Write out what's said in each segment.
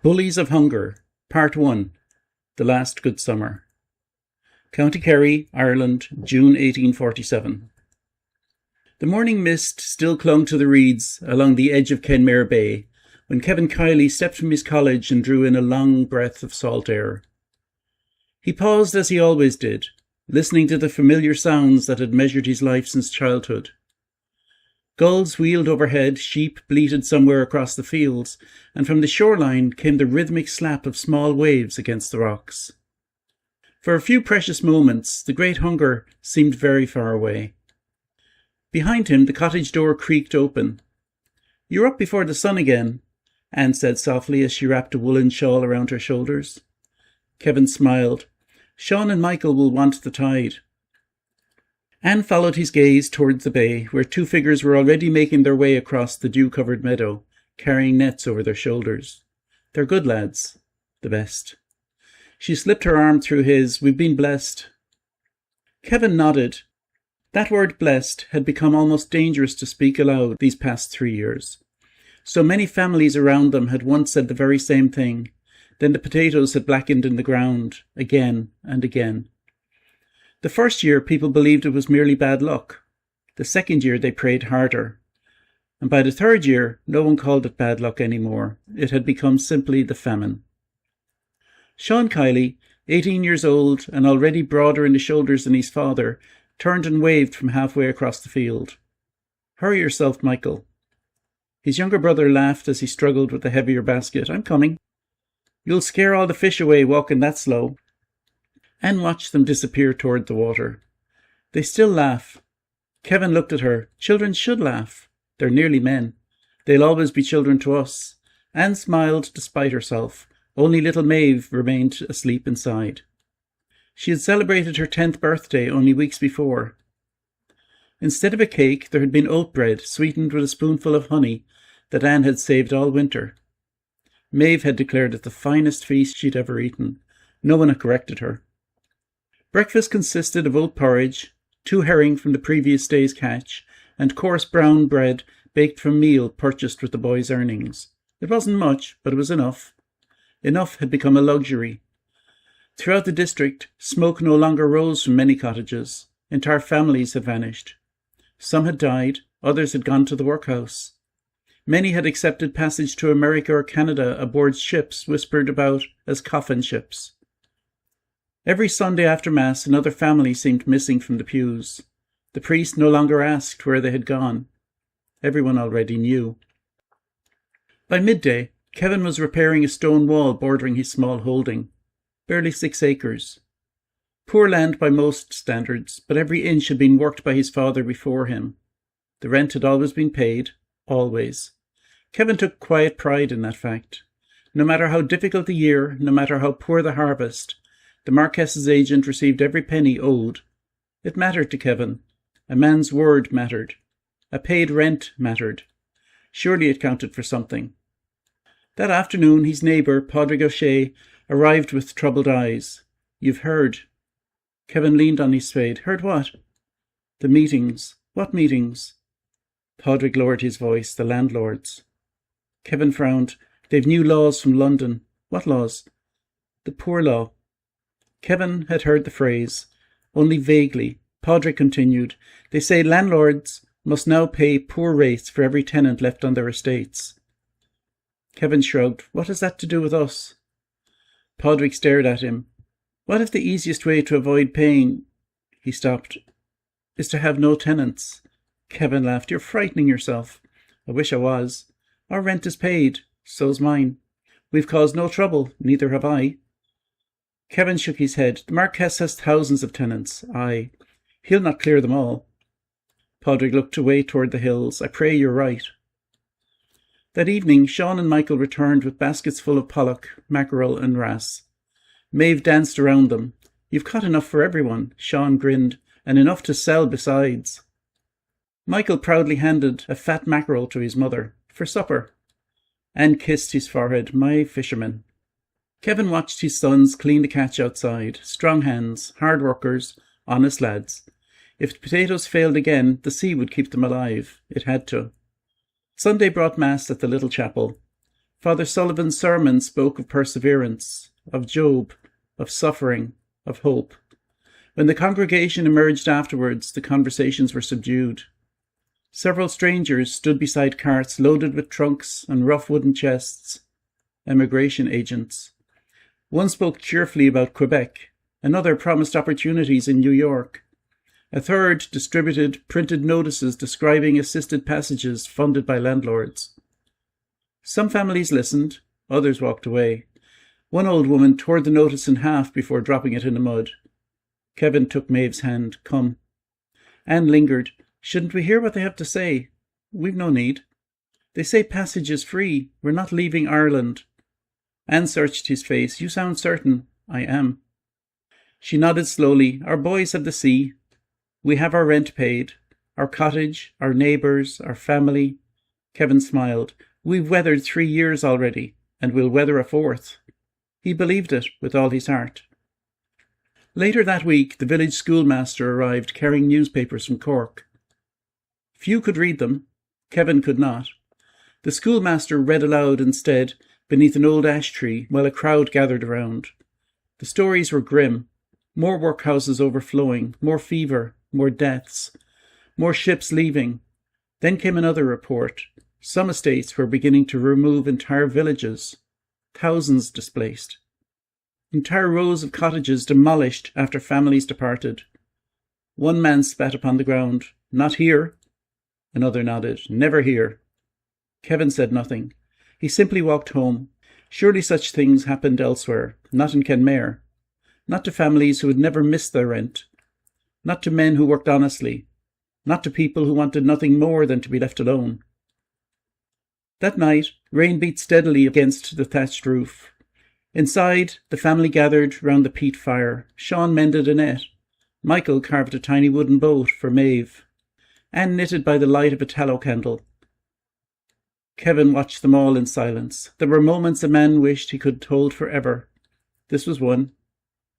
Bullies of Hunger, Part 1, The Last Good Summer. County Kerry, Ireland, June 1847. The morning mist still clung to the reeds along the edge of Kenmare Bay when Kevin Kiely stepped from his college and drew in a long breath of salt air. He paused as he always did, listening to the familiar sounds that had measured his life since childhood. Gulls wheeled overhead, sheep bleated somewhere across the fields, and from the shoreline came the rhythmic slap of small waves against the rocks. For a few precious moments, the great hunger seemed very far away. Behind him, the cottage door creaked open. "You're up before the sun again," Anne said softly as she wrapped a woolen shawl around her shoulders. Kevin smiled. "Sean and Michael will want the tide." Anne followed his gaze towards the bay, where two figures were already making their way across the dew-covered meadow, carrying nets over their shoulders. "They're good lads. The best." She slipped her arm through his. "We've been blessed." Kevin nodded. That word blessed had become almost dangerous to speak aloud these past 3 years. So many families around them had once said the very same thing. Then the potatoes had blackened in the ground, again and again. The first year, people believed it was merely bad luck. The second year, they prayed harder. And by the third year, no one called it bad luck anymore. It had become simply the famine. Sean Kiely, 18 years old and already broader in the shoulders than his father, turned and waved from halfway across the field. "Hurry yourself, Michael." His younger brother laughed as he struggled with the heavier basket. "I'm coming." "You'll scare all the fish away walking that slow." Anne watched them disappear toward the water. "They still laugh." Kevin looked at her. "Children should laugh. They're nearly men. They'll always be children to us." Anne smiled despite herself. Only little Maeve remained asleep inside. She had celebrated her 10th birthday only weeks before. Instead of a cake, there had been oat bread sweetened with a spoonful of honey that Anne had saved all winter. Maeve had declared it the finest feast she'd ever eaten. No one had corrected her. Breakfast consisted of oat porridge, 2 herring from the previous day's catch, and coarse brown bread baked from meal purchased with the boys' earnings. It wasn't much, but it was enough. Enough had become a luxury. Throughout the district, smoke no longer rose from many cottages. Entire families had vanished. Some had died, others had gone to the workhouse. Many had accepted passage to America or Canada aboard ships whispered about as coffin ships. Every Sunday after Mass, another family seemed missing from the pews. The priest no longer asked where they had gone. Everyone already knew. By midday, Kevin was repairing a stone wall bordering his small holding. Barely 6 acres. Poor land by most standards, but every inch had been worked by his father before him. The rent had always been paid, always. Kevin took quiet pride in that fact. No matter how difficult the year, no matter how poor the harvest, the Marquess's agent received every penny owed. It mattered to Kevin. A man's word mattered. A paid rent mattered. Surely it counted for something. That afternoon, his neighbour, Padraig O'Shea, arrived with troubled eyes. "You've heard." Kevin leaned on his spade. "Heard what?" "The meetings." "What meetings?" Padraig lowered his voice. "The landlords." Kevin frowned. "They've new laws from London." "What laws?" "The poor law." Kevin had heard the phrase, only vaguely. Padraig continued. "They say landlords must now pay poor rates for every tenant left on their estates." Kevin shrugged. "What has that to do with us?" Padraig stared at him. "What if the easiest way to avoid paying—" He stopped. "Is to have no tenants?" Kevin laughed. "You're frightening yourself." "I wish I was. Our rent is paid. So's mine. We've caused no trouble. Neither have I." Kevin shook his head. "The Marquess has thousands of tenants. Aye. He'll not clear them all." Padraig looked away toward the hills. "I pray you're right." That evening, Sean and Michael returned with baskets full of pollock, mackerel and wrasse. Maeve danced around them. "You've caught enough for everyone," Sean grinned, "and enough to sell besides." Michael proudly handed a fat mackerel to his mother. "For supper." Anne kissed his forehead. "My fisherman." Kevin watched his sons clean the catch outside. Strong hands, hard workers, honest lads. If the potatoes failed again, the sea would keep them alive. It had to. Sunday brought Mass at the little chapel. Father Sullivan's sermon spoke of perseverance, of Job, of suffering, of hope. When the congregation emerged afterwards, the conversations were subdued. Several strangers stood beside carts loaded with trunks and rough wooden chests, emigration agents. One spoke cheerfully about Quebec, another promised opportunities in New York. A third distributed printed notices describing assisted passages funded by landlords. Some families listened, others walked away. One old woman tore the notice in half before dropping it in the mud. Kevin took Maeve's hand. Come. Anne lingered. Shouldn't we hear what they have to say? We've no need. They say passage is free. We're not leaving Ireland. Anne searched his face. You sound certain. I am. She nodded slowly. Our boys have the sea. We have our rent paid. Our cottage, our neighbours, our family. Kevin smiled. We've weathered 3 years already, and we'll weather a 4th. He believed it with all his heart. Later that week, the village schoolmaster arrived carrying newspapers from Cork. Few could read them. Kevin could not. The schoolmaster read aloud instead, beneath an old ash tree, while a crowd gathered around. The stories were grim. More workhouses overflowing, more fever, more deaths, more ships leaving. Then came another report. Some estates were beginning to remove entire villages. Thousands displaced. Entire rows of cottages demolished after families departed. One man spat upon the ground. Not here. Another nodded. Never here. Kevin said nothing. He simply walked home. Surely such things happened elsewhere, not in Kenmare. Not to families who had never missed their rent. Not to men who worked honestly. Not to people who wanted nothing more than to be left alone. That night, rain beat steadily against the thatched roof. Inside, the family gathered round the peat fire. Sean mended a net. Michael carved a tiny wooden boat for Maeve. Anne knitted by the light of a tallow candle. Kevin watched them all in silence. There were moments a man wished he could hold forever. This was one.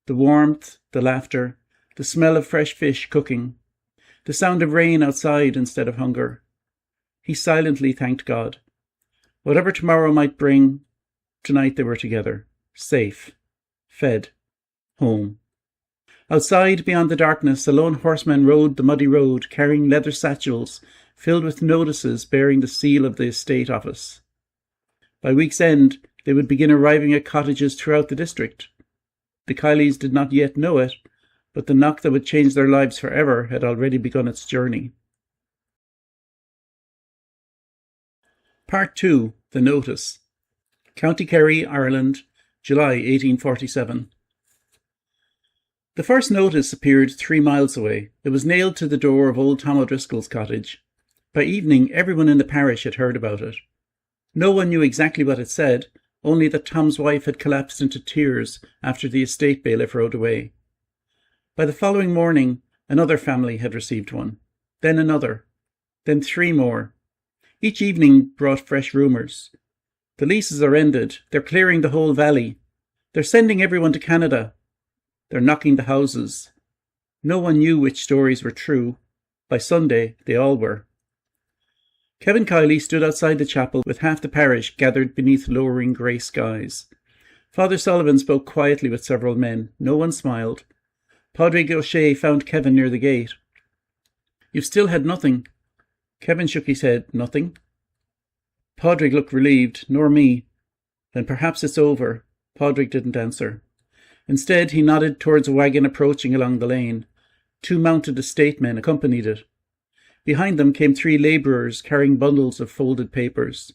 The warmth, the laughter, the smell of fresh fish cooking, the sound of rain outside instead of hunger. He silently thanked God. Whatever tomorrow might bring, tonight they were together, safe, fed, home. Outside, beyond the darkness, a lone horseman rode the muddy road, carrying leather satchels filled with notices bearing the seal of the estate office. By week's end, they would begin arriving at cottages throughout the district. The Kielys did not yet know it, but the knock that would change their lives forever had already begun its journey. Part 2. The Notice. County Kerry, Ireland, July 1847. The first notice appeared 3 miles away. It was nailed to the door of old Tom O'Driscoll's cottage. By evening, everyone in the parish had heard about it. No one knew exactly what it said, only that Tom's wife had collapsed into tears after the estate bailiff rode away. By the following morning, another family had received one, then another, then 3 more. Each evening brought fresh rumours. The leases are ended. They're clearing the whole valley. They're sending everyone to Canada. They're knocking the houses. No one knew which stories were true. By Sunday, they all were. Kevin Kiely stood outside the chapel with half the parish gathered beneath lowering grey skies. Father Sullivan spoke quietly with several men. No one smiled. Padraig O'Shea found Kevin near the gate. You've still had nothing. Kevin shook his head. Nothing? Padraig looked relieved. Nor me. Then perhaps it's over. Padraig didn't answer. Instead, he nodded towards a wagon approaching along the lane. 2 mounted estate men accompanied it. Behind them came 3 labourers carrying bundles of folded papers.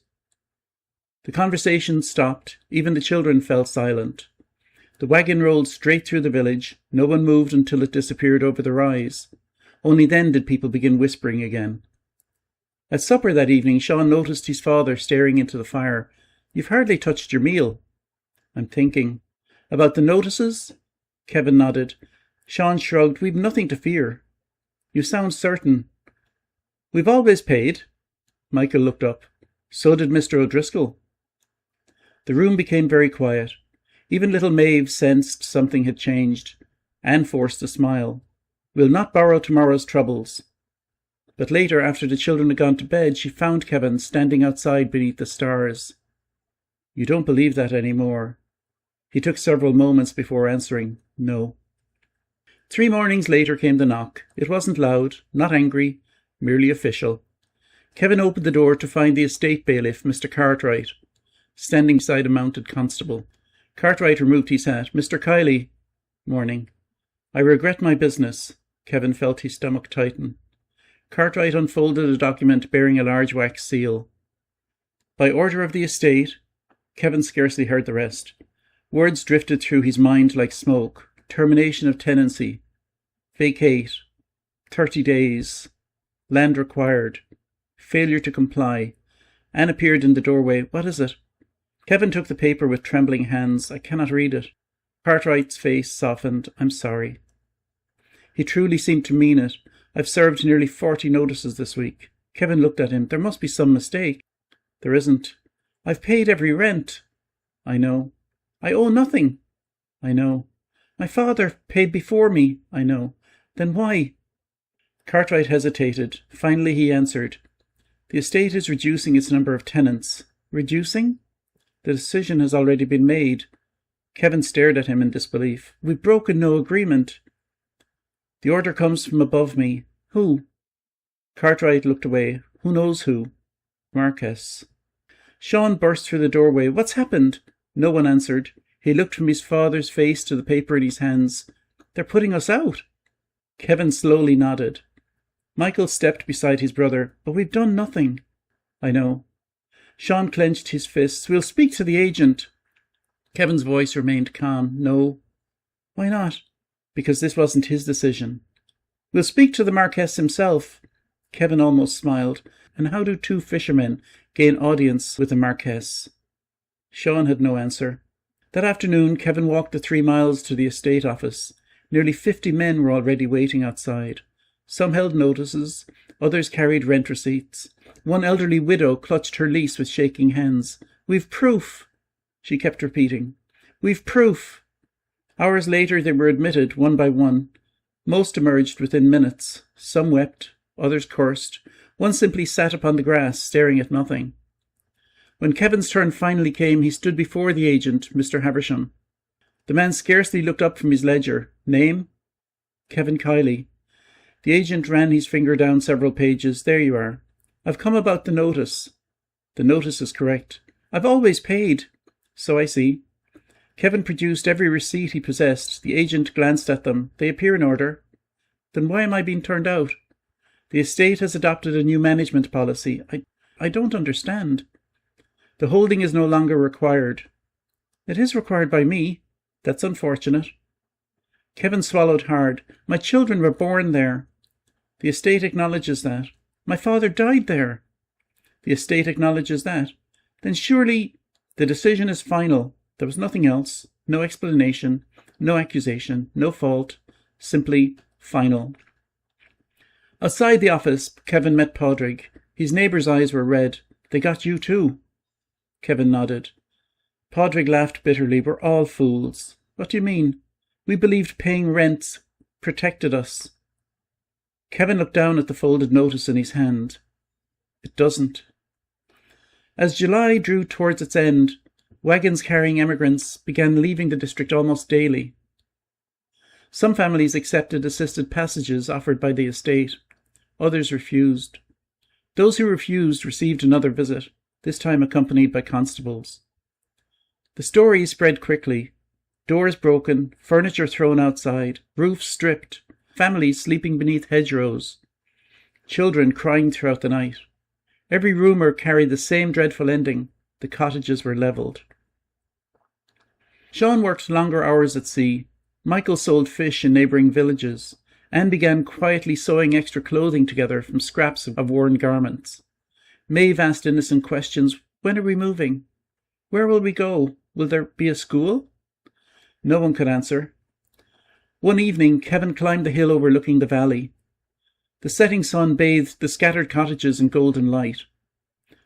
The conversation stopped. Even the children fell silent. The wagon rolled straight through the village. No one moved until it disappeared over the rise. Only then did people begin whispering again. At supper that evening, Sean noticed his father staring into the fire. You've hardly touched your meal. I'm thinking. About the notices? Kevin nodded. Sean shrugged. We've nothing to fear. You sound certain. We've always paid. Michael looked up. So did Mr. O'Driscoll. The room became very quiet. Even little Maeve sensed something had changed. Anne forced a smile. We'll not borrow tomorrow's troubles. But later, after the children had gone to bed, she found Kevin standing outside beneath the stars. You don't believe that anymore. He took several moments before answering, no. 3 mornings later came the knock. It wasn't loud, not angry, merely official. Kevin opened the door to find the estate bailiff, Mr. Cartwright, standing beside a mounted constable. Cartwright removed his hat. Mr. Kiely. Morning. I regret my business. Kevin felt his stomach tighten. Cartwright unfolded a document bearing a large wax seal. By order of the estate. Kevin scarcely heard the rest. Words drifted through his mind like smoke. Termination of tenancy. Vacate. 30 days. Land required. Failure to comply. Anne appeared in the doorway. What is it? Kevin took the paper with trembling hands. I cannot read it. Cartwright's face softened. I'm sorry. He truly seemed to mean it. I've served nearly 40 notices this week. Kevin looked at him. There must be some mistake. There isn't. I've paid every rent. I know. I owe nothing. I know. My father paid before me. I know. Then why? Cartwright hesitated. Finally he answered. The estate is reducing its number of tenants. Reducing? The decision has already been made. Kevin stared at him in disbelief. We've broken no agreement. The order comes from above me. Who? Cartwright looked away. Who knows who? Marquess. Sean burst through the doorway. What's happened? No one answered. He looked from his father's face to the paper in his hands. They're putting us out. Kevin slowly nodded. Michael stepped beside his brother. But we've done nothing. I know. Sean clenched his fists. We'll speak to the agent. Kevin's voice remained calm. No. Why not? Because this wasn't his decision. We'll speak to the Marquess himself. Kevin almost smiled. And how do 2 fishermen gain audience with the Marquess? Sean had no answer. That afternoon, Kevin walked the 3 miles to the estate office. Nearly 50 men were already waiting outside. Some held notices, others carried rent receipts. One elderly widow clutched her lease with shaking hands. We've proof, she kept repeating. We've proof. Hours later they were admitted, one by one. Most emerged within minutes. Some wept, others cursed. One simply sat upon the grass, staring at nothing. When Kevin's turn finally came, he stood before the agent, Mr. Haversham. The man scarcely looked up from his ledger. Name? Kevin Kiely. The agent ran his finger down several pages. There you are. I've come about the notice. The notice is correct. I've always paid. So I see. Kevin produced every receipt he possessed. The agent glanced at them. They appear in order. Then why am I being turned out? The estate has adopted a new management policy. I don't understand. The holding is no longer required. It is required by me. That's unfortunate. Kevin swallowed hard. My children were born there. The estate acknowledges that. My father died there. The estate acknowledges that. Then surely the decision is final. There was nothing else. No explanation. No accusation. No fault. Simply final. Outside the office, Kevin met Padraig. His neighbour's eyes were red. They got you too. Kevin nodded. Padraig laughed bitterly. We're all fools. What do you mean? We believed paying rents protected us. Kevin looked down at the folded notice in his hand. It doesn't. As July drew towards its end, wagons carrying emigrants began leaving the district almost daily. Some families accepted assisted passages offered by the estate. Others refused. Those who refused received another visit, this time accompanied by constables. The story spread quickly. Doors broken, furniture thrown outside, roofs stripped, families sleeping beneath hedgerows, children crying throughout the night. Every rumour carried the same dreadful ending. The cottages were levelled. Sean worked longer hours at sea. Michael sold fish in neighbouring villages. Anne began quietly sewing extra clothing together from scraps of worn garments. Maeve asked innocent questions. When are we moving? Where will we go? Will there be a school? No one could answer. One evening, Kevin climbed the hill overlooking the valley. The setting sun bathed the scattered cottages in golden light.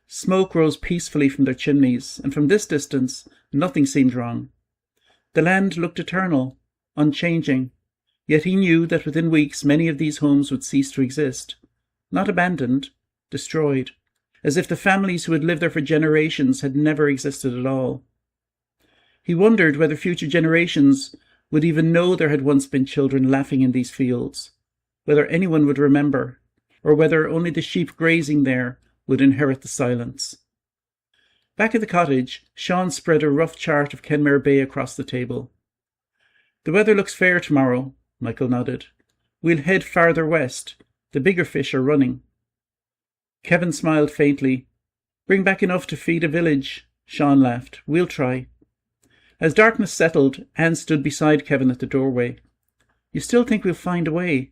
Smoke rose peacefully from their chimneys, and from this distance, nothing seemed wrong. The land looked eternal, unchanging, yet he knew that within weeks many of these homes would cease to exist. Not abandoned, destroyed. as if the families who had lived there for generations had never existed at all. He wondered whether future generations would even know there had once been children laughing in these fields, whether anyone would remember, or whether only the sheep grazing there would inherit the silence. Back at the cottage, Sean spread a rough chart of Kenmare Bay across the table. "The weather looks fair tomorrow," Michael nodded. "We'll head farther west. The bigger fish are running." Kevin smiled faintly. "Bring back enough to feed a village," Sean laughed. "We'll try." As darkness settled, Anne stood beside Kevin at the doorway. "You still think we'll find a way?"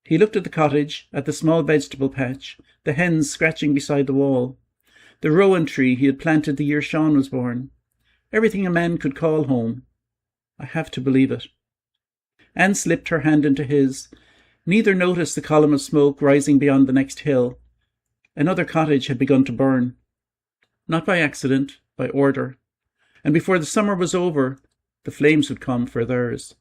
He looked at the cottage, at the small vegetable patch, the hens scratching beside the wall, the rowan tree he had planted the year Sean was born. Everything a man could call home. "I have to believe it." Anne slipped her hand into his. Neither noticed the column of smoke rising beyond the next hill. Another cottage had begun to burn. Not by accident, by order. And before the summer was over, the flames would come for theirs.